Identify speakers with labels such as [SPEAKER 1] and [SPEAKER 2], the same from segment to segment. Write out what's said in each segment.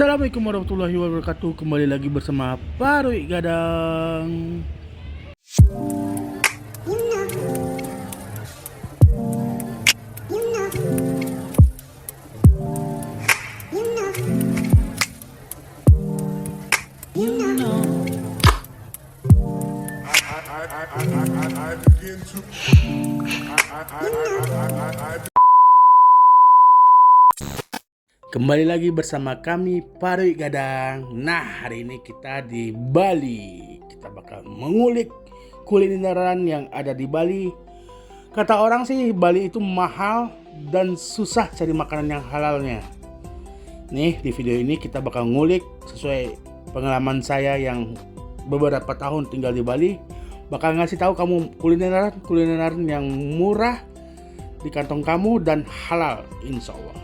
[SPEAKER 1] Assalamualaikum warahmatullahi wabarakatuh. Kembali lagi bersama Parui Gadang. Kembali lagi bersama kami Parui Gadang. Nah, hari ini kita di Bali. Kita bakal mengulik kulineran yang ada di Bali. Kata orang sih Bali itu mahal dan susah cari makanan yang halalnya. Nih, di video ini kita bakal ngulik sesuai pengalaman saya yang beberapa tahun tinggal di Bali. Bakal ngasih tahu kamu kulineran yang murah di kantong kamu dan halal insya Allah.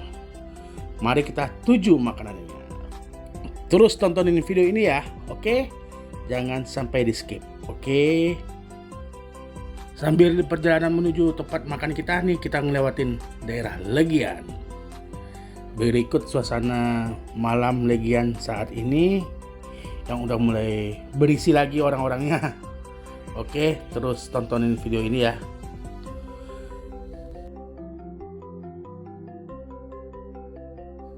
[SPEAKER 1] Mari kita tuju makanannya. Terus tontonin video ini ya, oke? Jangan sampai di skip, oke? Sambil di perjalanan menuju tempat makan kita nih, kita ngelewatin daerah Legian. Berikut suasana malam Legian saat ini yang udah mulai berisi lagi orang-orangnya. Oke, terus tontonin video ini ya.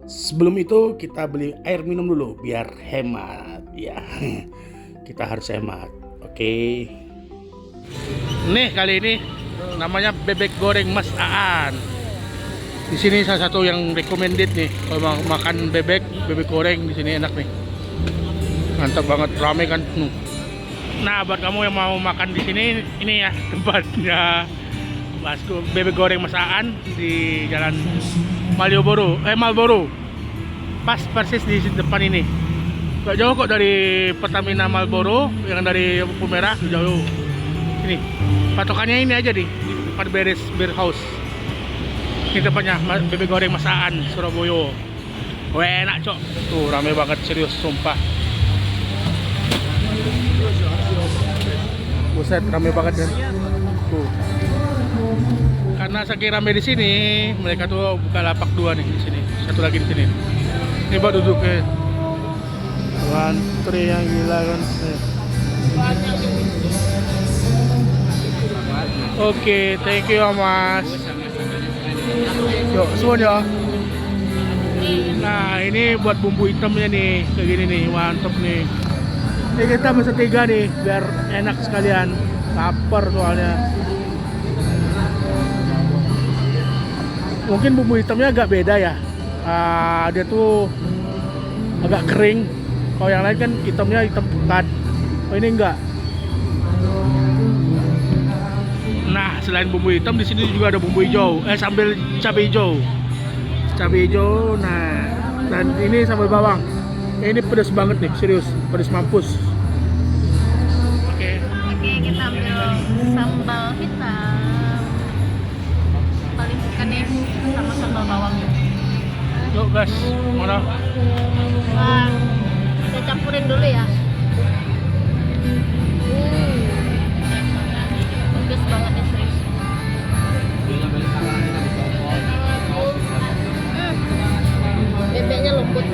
[SPEAKER 1] Sebelum itu kita beli air minum dulu biar hemat ya. Kita harus hemat. Oke. Nih kali ini namanya bebek goreng Mas Aan. Di sini salah satu yang recommended nih kalau makan bebek goreng di sini enak nih. Mantap banget, rame kan. Nah, buat kamu yang mau makan di sini ini ya tempatnya. Bebek goreng Mas Aan di Jalan Malboro. Pas persis di depan ini. Gak jauh kok dari Pertamina Malboro, yang dari lampu merah jauh. Ini patokannya ini aja di depan Beres Beer House. Ini tempatnya bebek goreng Mas Aan Surabaya. Wah, enak cok. Tuh rame banget serius sumpah. Buset rame banget kan. Tuh. Karena saking rame di sini, mereka tuh buka lapak dua nih di sini, satu lagi di sini. Ini buat duduknya. Antri yang gila kan. Oke, thank you Mas. Yuk, semuanya. Nah, ini buat bumbu hitamnya nih, kayak gini nih, mantep nih. Ini kita mesen 3 nih, biar enak sekalian. Lapar soalnya. Mungkin bumbu hitamnya agak beda ya. Dia tuh agak kering. Kalau yang lain kan hitamnya hitam pekat. Oh, ini enggak. Nah, selain bumbu hitam di sini juga ada bumbu hijau. Sambal cabai hijau. Cabai hijau. Nah, dan ini sambal bawang. Ini pedas banget nih, serius. Pedas mampus. Oke,
[SPEAKER 2] kita ambil sambal hitam. Paling suka nih sama sambal bawangnya.
[SPEAKER 1] yuk guys, mana?
[SPEAKER 2] Wah, kita campurin dulu ya. Pedas banget ya serius. Bebeknya lembut.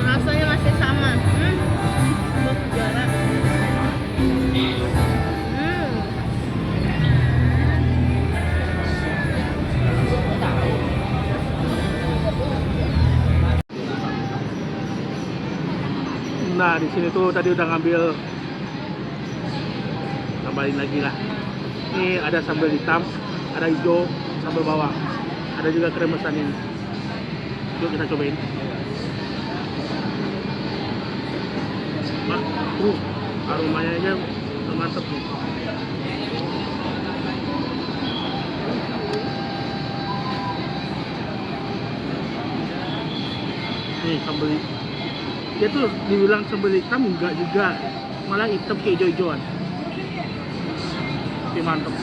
[SPEAKER 2] Rasanya masih sama. Juara.
[SPEAKER 1] Nah, di sini tuh tadi udah ngambil, tambahin lagi lah. Ini ada sambal hitam, ada hijau, sambal bawang, ada juga kremesan ini. Yuk kita cobain. Wah, aromanya aja mantep nih. Nih sambal, dia tuh dibilang sambal hitam enggak juga, malah hitam kayak hijau-hijauan. Tapi mantep.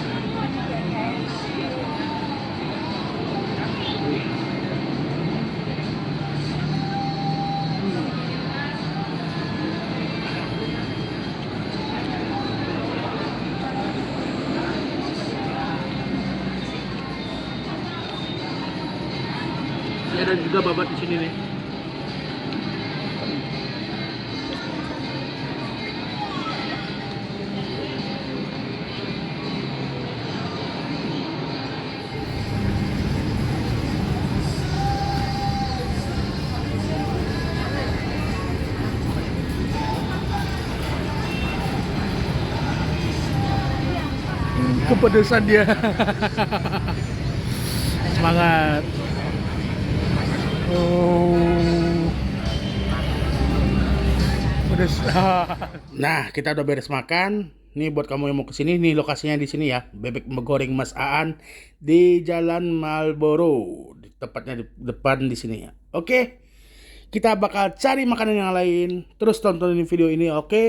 [SPEAKER 1] ada juga babat di sini nih. Kepedesan dia. Semangat. Oh. Pedes. Nah, kita udah beres makan. Nih buat kamu yang mau kesini, nih lokasinya di sini ya. Bebek goreng Mas Aan di Jalan Marlboro. Tepatnya di depan di sini ya. Oke. Kita bakal cari makanan yang lain. Terus tontonin video ini, oke?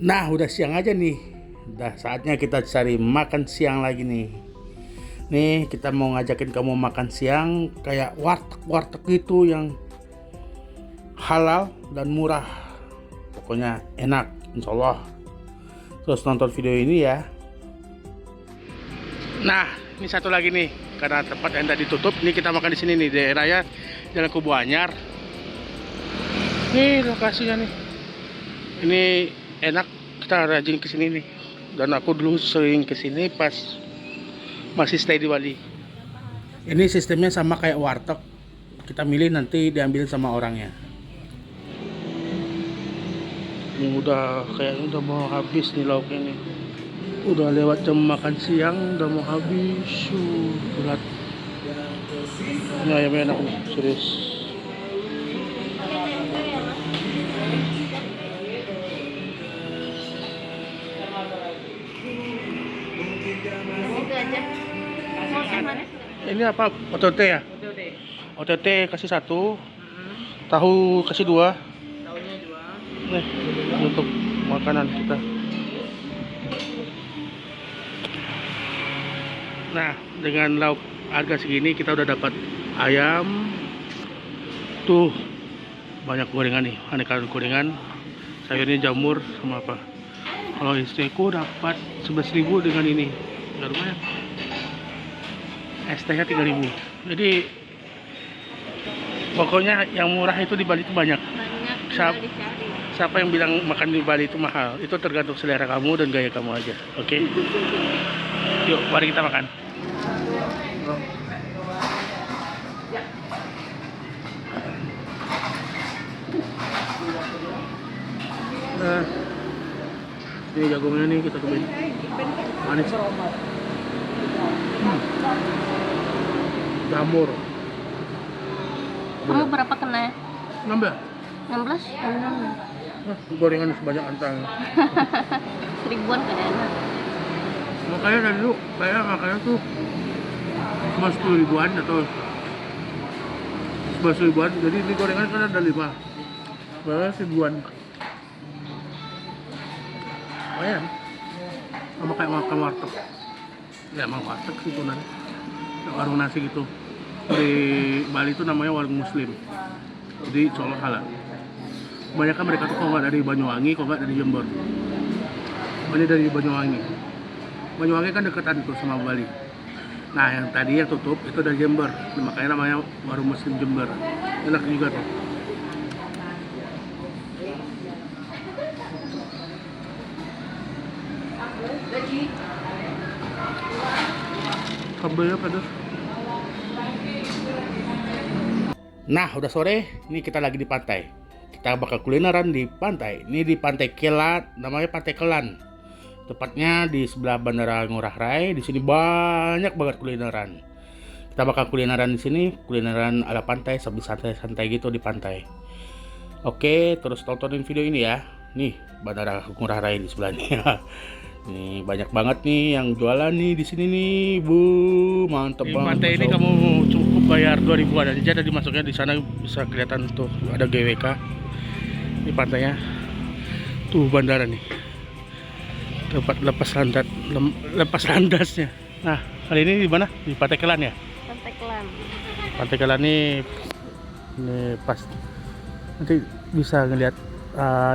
[SPEAKER 1] Nah, udah siang aja nih. Udah saatnya kita cari makan siang lagi nih. Nih, kita mau ngajakin kamu makan siang kayak warteg-warteg gitu yang halal dan murah. Pokoknya enak, insya Allah. Terus nonton video ini ya. Nah, ini satu lagi nih. Karena tempat yang tadi ditutup, ini kita makan di sini nih, daerahnya Jalan Kubu Anyar. Nih lokasinya nih. Ini enak, kita rajin kesini nih. Dan aku dulu sering kesini pas masih stay di Bali. Ini sistemnya sama kayak warteg. Kita milih nanti diambil sama orangnya. Ini udah kayaknya udah mau habis nih lauknya nih. Udah lewat jam makan siang, udah mau habis. Berat. Ini ayamnya enak nih, serius.
[SPEAKER 2] Itu aja. Sausnya mana?
[SPEAKER 1] Ini apa? OTT ya? OTT kasih 1. Tahu kasih 2.
[SPEAKER 2] Tahunya 2.
[SPEAKER 1] Nih, untuk makanan kita. Nah, dengan lauk harga segini kita udah dapat ayam. Tuh, banyak gorengan nih, aneka gorengan. Sayurnya jamur sama apa. Kalau istriku dapat 11.000 dengan ini. Enggak lumayan. ST-nya 3.000. Jadi pokoknya yang murah itu di Bali itu banyak.
[SPEAKER 2] Banyak
[SPEAKER 1] Siap.
[SPEAKER 2] tinggal dicari.
[SPEAKER 1] Siapa yang bilang makan di Bali itu mahal? Itu tergantung selera kamu dan gaya kamu aja. Oke? Yuk, mari kita makan. Nah, ini jagungnya nih kita cobain. Manis. Jamur.
[SPEAKER 2] Kamu berapa kena?
[SPEAKER 1] Nambah.
[SPEAKER 2] 16?
[SPEAKER 1] Gorengan sebanyak antang.
[SPEAKER 2] Seribuan kayaknya.
[SPEAKER 1] Makanya dari dulu kayak makanya tuh cuma 10 ribuan atau 11 ribuan. Jadi di gorengan kan ada 5. Berapa ribuan? Oh ya, sama kayak makan warteg. Ya emang warteg sih tuh nanti. Warung nasi gitu. Di Bali itu namanya warung Muslim. Jadi insya Allah halal. Kebanyakan mereka tuh kalau nggak dari Banyuwangi, kalau nggak dari Jember. Banyak dari Banyuwangi. Banyuwangi kan deketan tuh sama Bali. Nah yang tadi yang tutup itu dari Jember. Makanya namanya warung Muslim Jember. Enak juga tuh. Kabelnya pedas. Nah udah sore, ini kita lagi di pantai. Kita bakal kulineran di pantai. Ini di Pantai Kelat, namanya Pantai Kelan. Tepatnya di sebelah Bandara Ngurah Rai. Di sini banyak banget kulineran. Kita bakal kulineran di sini, kulineran ala pantai, sambil santai-santai gitu di pantai. Oke, terus tontonin video ini ya. Nih Bandara Ngurah Rai di sebelahnya. Nih banyak banget nih yang jualan nih di sini nih, Bu. Mantep banget. Di pantai ini kamu cukup bayar 2.000-an aja, jadi masuknya di sana bisa kelihatan tuh ada GWK. Di pantainya. Tuh bandara nih. Tempat lepas landasnya. Nah, kali ini di mana? Di Pantai Kelan ya?
[SPEAKER 2] Pantai Kelan.
[SPEAKER 1] Pantai Kelan ini pas nanti bisa ngelihat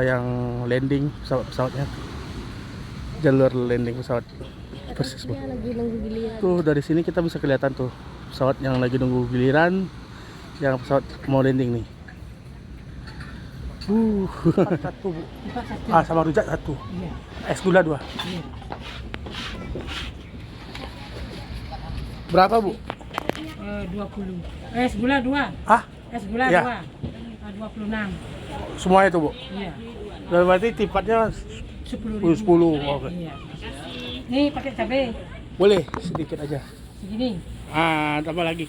[SPEAKER 1] yang landing pesawatnya. Jalur landing pesawat persis
[SPEAKER 2] Dia lagi nunggu giliran.
[SPEAKER 1] tuh dari sini kita bisa kelihatan tuh pesawat yang lagi nunggu giliran Yang pesawat mau landing nih. Satu bu. Sama rujak satu.
[SPEAKER 3] Iya.
[SPEAKER 1] Es gula 2.
[SPEAKER 3] Iya.
[SPEAKER 1] Berapa bu?
[SPEAKER 3] 20. Es gula 2.
[SPEAKER 1] Ah,
[SPEAKER 3] Es gula
[SPEAKER 1] Iya.
[SPEAKER 3] 2. 26.
[SPEAKER 1] semua itu bu.
[SPEAKER 3] Iya.
[SPEAKER 1] Berarti tipatnya
[SPEAKER 3] 10.000.
[SPEAKER 1] 10. Oke.
[SPEAKER 3] Iya. Nih pakai cabai
[SPEAKER 1] Boleh sedikit aja.
[SPEAKER 3] segini.
[SPEAKER 1] Tambah lagi.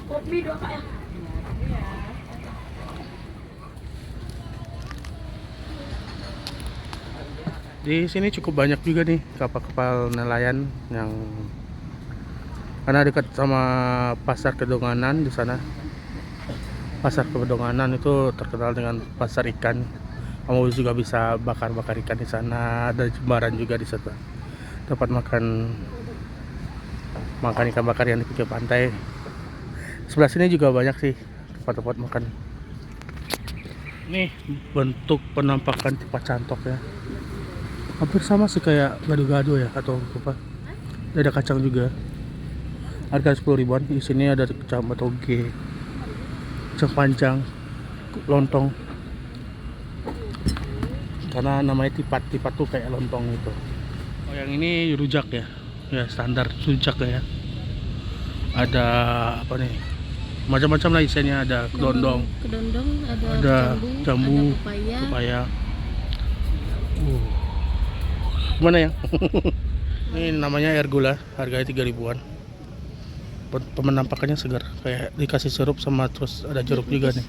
[SPEAKER 2] Kopi 2 kak ya.
[SPEAKER 1] Di sini cukup banyak juga nih kapal-kapal nelayan yang karena dekat sama pasar Kedonganan di sana. Pasar Kedonganan itu terkenal dengan pasar ikan. Kamu juga bisa bakar-bakar ikan di sana. Ada jembaran juga di sana. Tempat makan ikan bakar yang di pinggir pantai. Sebelah sini juga banyak sih tempat-tempat makan. Nih bentuk penampakan tipat cantok ya. Hampir sama sih kayak gado-gado ya atau apa. Ada kacang juga. Harga 10 ribuan. Di sini ada kacang toge, kacang panjang, lontong. Karena namanya tipat tuh kayak lontong gitu. Oh yang ini rujak ya. Ya standar rujak ya. Ada apa nih? Macam-macam lah isinya, ada kedondong,
[SPEAKER 2] Kedondong,
[SPEAKER 1] ada jambu,
[SPEAKER 2] ada
[SPEAKER 1] pepaya. Gimana ya? Ini namanya air gula, harganya 3 ribuan. Penampakannya segar, kayak dikasih sirup sama terus ada jeruk juga nih.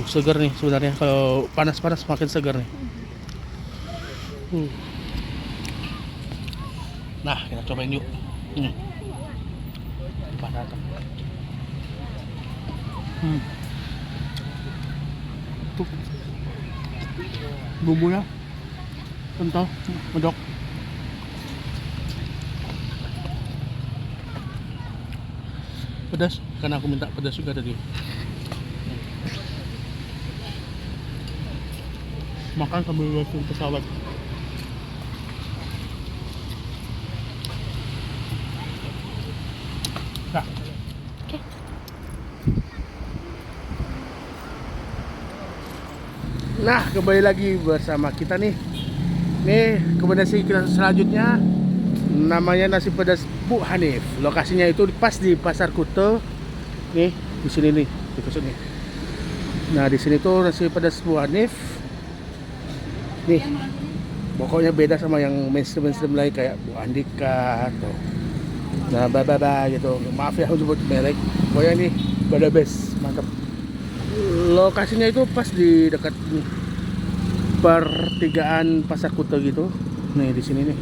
[SPEAKER 1] Segar nih sebenarnya, kalau panas-panas makin segar nih. Nah, kita cobain yuk. Panas. Tuh. Bumbunya kental, medok. Pedas, karena aku minta pedas juga tadi. Makan sambil liatin pesawat. Nah.
[SPEAKER 2] Oke.
[SPEAKER 1] Nah, kembali lagi bersama kita nih. Nih, rekomendasi kita selanjutnya namanya nasi pedas Bu Hanif. Lokasinya itu pas di Pasar Kuta. Nih, di sini nih, di sini. Nah, di sini tuh nasi pedas Bu Hanif. Nih, pokoknya beda sama yang mainstream lain kayak Bu Andika atau nah baba gitu. Maaf ya aku sebut merek. Pokoknya nih beda best, mantap. Lokasinya itu pas di dekat pertigaan Pasar Kuta gitu. Nih di sini nih.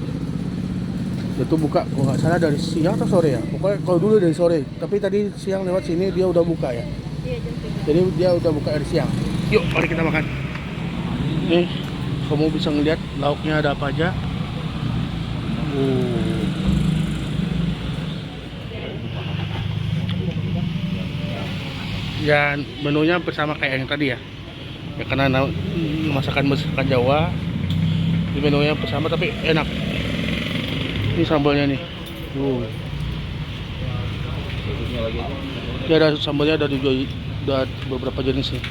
[SPEAKER 1] Itu buka kalau nggak salah dari siang atau sore ya. Pokoknya kalau dulu dari sore, tapi tadi siang lewat sini dia udah buka ya.
[SPEAKER 2] Iya, jam 3.
[SPEAKER 1] Jadi dia udah buka dari siang. Yuk, mari kita makan. Nih, kamu bisa ngeliat lauknya ada apa aja. Ya menunya bersama kayak yang tadi ya. Ya karena masakan Jawa. Di menunya bersama tapi enak. Ini sambalnya nih. Ya ada sambalnya ada beberapa jenis nih.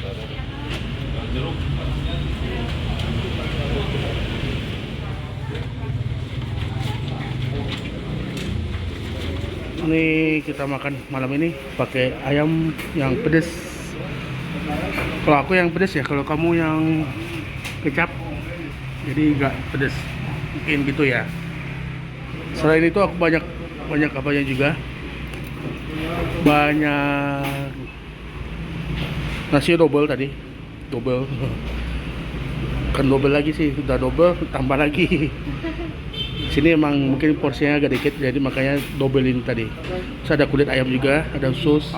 [SPEAKER 1] Ini kita makan malam ini pakai ayam yang pedas. Kalau aku yang pedas ya, kalau kamu yang kecap jadi nggak pedas. Mungkin gitu ya. Selain itu aku banyak apanya juga. Banyak nasi double tadi. Double. Kan double lagi sih, udah double tambah lagi. Sini emang mungkin porsinya agak dikit jadi makanya dobelin tadi. Terus ada kulit ayam juga, ada sus.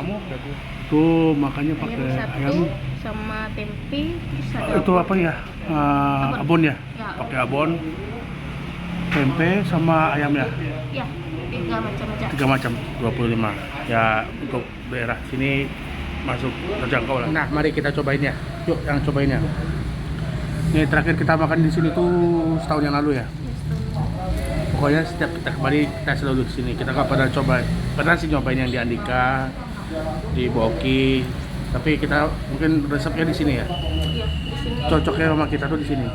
[SPEAKER 1] Tuh makanya pakai ayam
[SPEAKER 2] sama tempe, terus ada
[SPEAKER 1] itu apa ya? Abon ya?
[SPEAKER 2] Ya.
[SPEAKER 1] Pakai abon, tempe sama ayam ya.
[SPEAKER 2] Ya, 3 macam aja.
[SPEAKER 1] 3 macam, 25. Ya untuk daerah sini masuk terjangkau lah. Nah, mari kita cobain ya. Yuk, yang cobain ya. Ini terakhir kita makan di sini tuh setahun yang lalu ya. Pokoknya setiap kita kembali kita selalu di sini. Kita nggak pernah sih nyobain yang di Andika, di Boki. Tapi kita mungkin resepnya di sini ya.
[SPEAKER 2] Iya, di sini.
[SPEAKER 1] Cocoknya sama kita tuh di sini.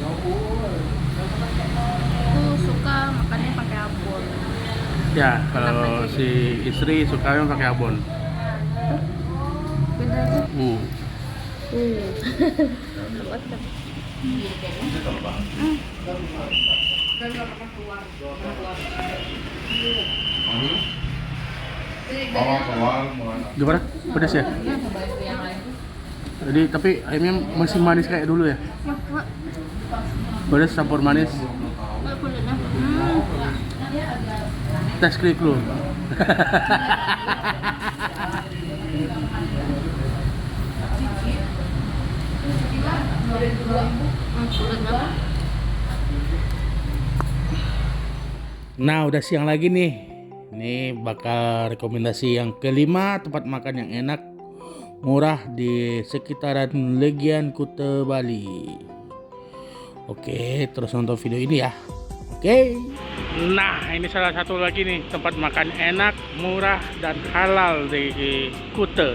[SPEAKER 2] Aku suka makannya pakai abon.
[SPEAKER 1] Ya, kalau si istri sukanya pakai abon.
[SPEAKER 2] Bedanya. Kuat kan?
[SPEAKER 1] Gimana? Pedas ya? Jadi tapi ayamnya masih manis kayak dulu ya? Pedas campur manis.
[SPEAKER 2] Kulitnya.
[SPEAKER 1] Tes klik lu.
[SPEAKER 2] Kulitnya.
[SPEAKER 1] Nah, udah siang lagi nih. Ini bakal rekomendasi yang kelima, tempat makan yang enak, murah di sekitaran Legian, Kuta, Bali. Oke, terus nonton video ini ya. Oke. Nah, ini salah satu lagi nih tempat makan enak, murah dan halal di Kuta.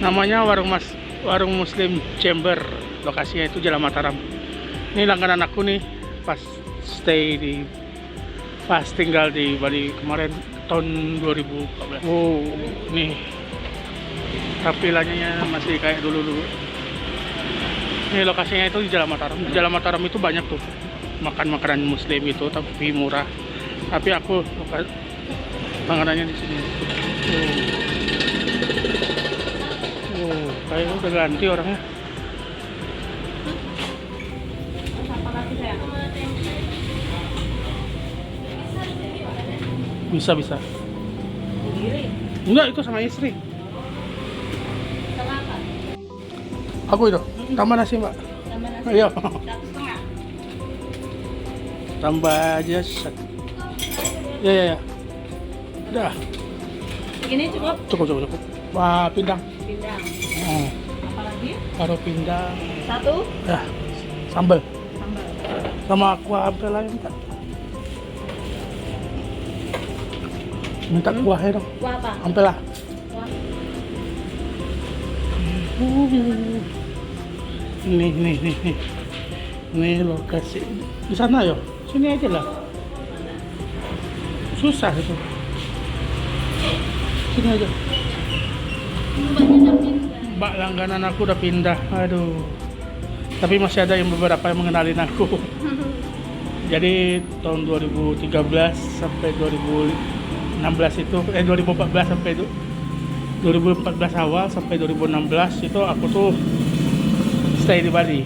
[SPEAKER 1] Namanya Warung Muslim Chamber. Lokasinya itu Jalan Mataram. Ini langganan aku nih pas tinggal di Bali kemarin tahun 2014. Wow, nih tampilannya masih kayak dulu. Ini lokasinya itu di Jalan Mataram. Di Jalan Mataram itu banyak tuh makan makanan Muslim itu, tapi murah. Tapi aku makanannya di sini. Kayaknya udah ganti orangnya. Bisa. Enggak, itu sama istri. Aku itu. Tambah nasi, Mbak. Ayo. Tambah aja. Ya. Udah.
[SPEAKER 3] Ini cukup.
[SPEAKER 1] Cukup. Wah, pindang.
[SPEAKER 3] Pindang.
[SPEAKER 1] Oh,
[SPEAKER 3] Apalagi?
[SPEAKER 1] taruh pindang.
[SPEAKER 3] Satu.
[SPEAKER 1] Ya, sambal.
[SPEAKER 3] Sambal.
[SPEAKER 1] Sama kuah ampela minta. Minta kuahnya dong.
[SPEAKER 3] Kuah apa?
[SPEAKER 1] Ampela.
[SPEAKER 3] Kuah.
[SPEAKER 1] Nih. Nih lokasi. Di sana yo. Sini aja lah. Susah itu. Sini aja. Mbak langganan aku udah pindah. Aduh. Tapi masih ada yang beberapa yang mengenalin aku. Jadi tahun 2013 sampai 2016 itu 2014 sampai 2014 awal sampai 2016 itu aku tuh stay di Bali.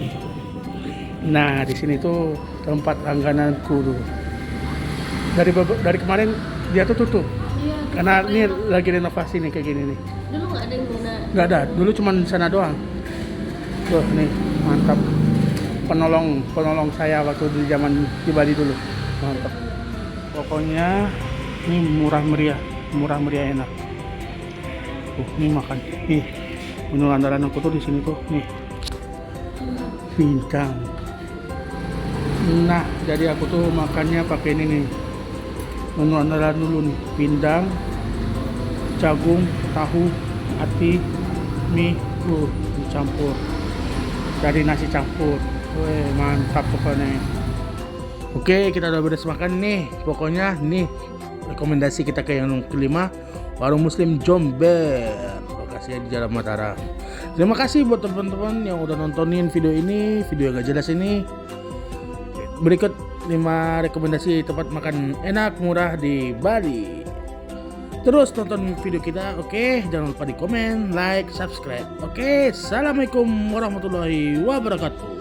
[SPEAKER 1] Nah, di sini tuh tempat langgananku dulu. Dari kemarin dia tuh tutup.
[SPEAKER 2] Iya.
[SPEAKER 1] Karena ini lagi renovasi nih kayak gini nih.
[SPEAKER 2] Dulu nggak ada yang guna.
[SPEAKER 1] Nggak ada, dulu cuma di sana doang. Tuh nih, mantap. Penolong saya waktu di zaman di Bali dulu. Mantap. Pokoknya ini murah meriah enak. Ini makan. Nih, menu andalan aku tuh di sini tuh nih. Pindang. Nah, jadi aku tuh makannya pakai ini nih. Menu andalan dulu nih, pindang, jagung, tahu, ati, mie, dicampur. Dari nasi campur. Wih, mantap pokoknya. Oke, kita udah beres makan nih. Pokoknya nih rekomendasi kita ke yang kelima, Warung Muslim Jomber. Lokasinya di Jalan Mataram. Terima kasih buat teman-teman yang udah nontonin video ini, video yang gak jelas ini. Berikut 5 rekomendasi tempat makan enak murah di Bali. Terus tonton video kita, oke? Jangan lupa di komen, like, subscribe. Oke, assalamualaikum warahmatullahi wabarakatuh.